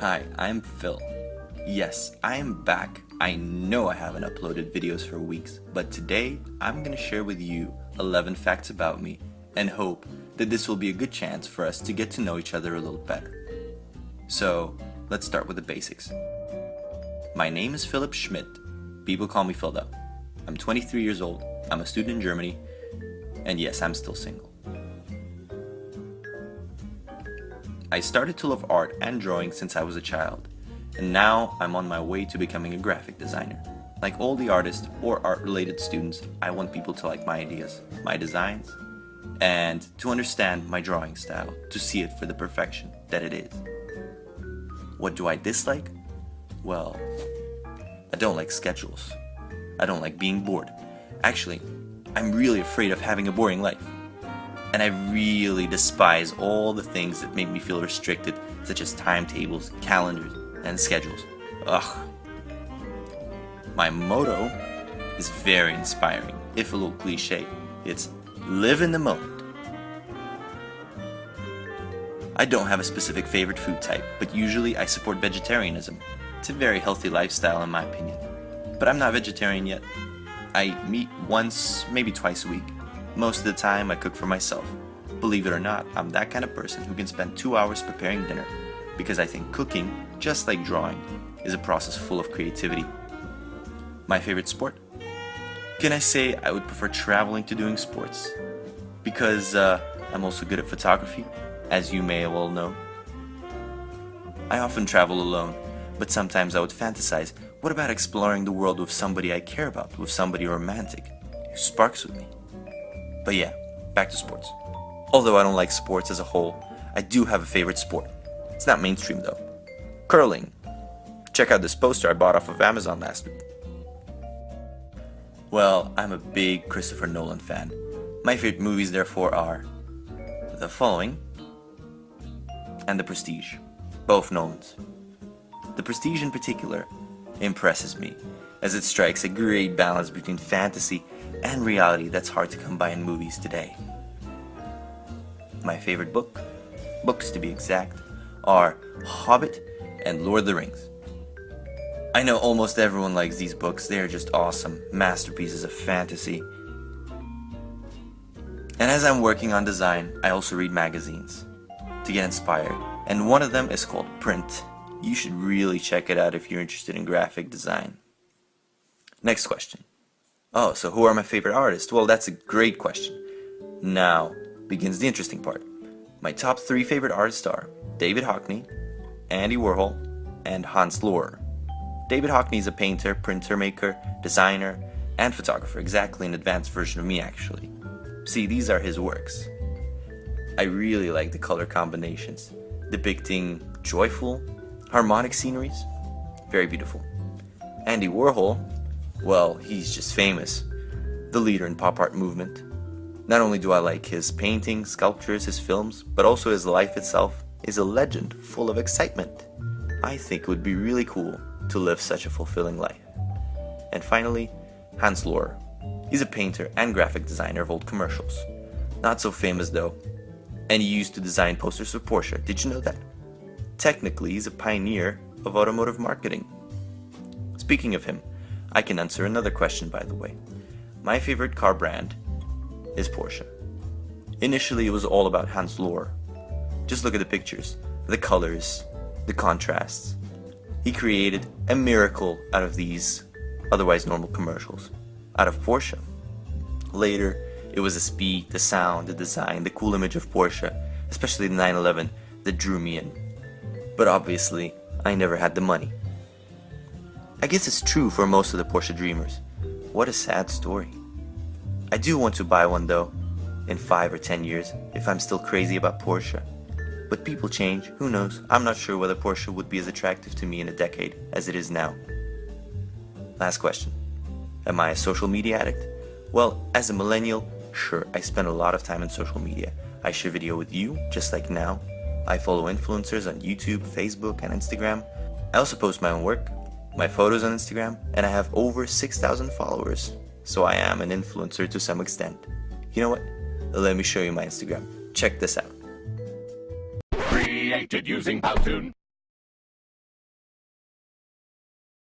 Hi, I'm Phil. Yes, I am back. I know I haven't uploaded videos for weeks, but today I'm gonna share with you 11 facts about me and hope that this will be a good chance for us to get to know each other a little better. So, let's start with the basics. My name is Philip Schmidt. People call me Philda. I'm 23 years old, I'm a student in Germany, and yes, I'm still single. I started to love art and drawing since I was a child, and now I'm on my way to becoming a graphic designer. Like all the artists or art-related students, I want people to like my ideas, my designs, and to understand my drawing style, to see it for the perfection that it is. What do I dislike? Well, I don't like schedules. I don't like being bored. Actually, I'm really afraid of having a boring life. And I really despise all the things that make me feel restricted, such as timetables, calendars, and schedules. Ugh. My motto is very inspiring, if a little cliche. It's live in the moment. I don't have a specific favorite food type, but usually I support vegetarianism. It's a very healthy lifestyle in my opinion. But I'm not vegetarian yet. I meat once, maybe twice a week. Most of the time I cook for myself. Believe it or not, I'm that kind of person who can spend 2 hours preparing dinner because I think cooking, just like drawing, is a process full of creativity. My favorite sport? Can I say I would prefer traveling to doing sports? Because I'm also good at photography, as you may well know. I often travel alone, but sometimes I would fantasize, what about exploring the world with somebody I care about, with somebody romantic, who sparks with me? But yeah, back to sports. Although I don't like sports as a whole, I do have a favorite sport. It's not mainstream though. Curling. Check out this poster I bought off of Amazon last week. Well, I'm a big Christopher Nolan fan. My favorite movies therefore are the following and The Prestige, both Nolans. The Prestige in particular impresses me, as it strikes a great balance between fantasy and reality that's hard to come by in movies today. My favorite books to be exact, are Hobbit and Lord of the Rings. I know almost everyone likes these books, they are just awesome, masterpieces of fantasy. And as I'm working on design, I also read magazines to get inspired, and one of them is called Print. You should really check it out if you're interested in graphic design. Next question. Oh, so who are my favorite artists? Well, that's a great question. Now begins the interesting part. My top 3 favorite artists are David Hockney, Andy Warhol, and Hans Lohr. David Hockney is a painter, printer maker, designer, and photographer, exactly an advanced version of me actually. See, these are his works. I really like the color combinations, depicting joyful, harmonic sceneries. Very beautiful. Andy Warhol, well, he's just famous. The leader in pop art movement. Not only do I like his paintings, sculptures, his films, but also his life itself is a legend full of excitement. I think it would be really cool to live such a fulfilling life. And finally, Hans Lohr. He's a painter and graphic designer of old commercials. Not so famous though. And he used to design posters for Porsche. Did you know that? Technically, he's a pioneer of automotive marketing. Speaking of him, I can answer another question by the way. My favorite car brand is Porsche. Initially, it was all about Hans Lohr. Just look at the pictures, the colors, the contrasts. He created a miracle out of these otherwise normal commercials, out of Porsche. Later, it was the speed, the sound, the design, the cool image of Porsche, especially the 911, that drew me in. But obviously, I never had the money. I guess it's true for most of the Porsche dreamers. What a sad story. I do want to buy one though, in 5 or 10 years, if I'm still crazy about Porsche. But people change, who knows? I'm not sure whether Porsche would be as attractive to me in a decade as it is now. Last question. Am I a social media addict? Well, as a millennial, sure, I spend a lot of time on social media. I share video with you, just like now. I follow influencers on YouTube, Facebook, and Instagram. I also post my own work, my photos on Instagram, and I have over 6,000 followers. So I am an influencer to some extent. You know what? Let me show you my Instagram. Check this out. Created using Powtoon.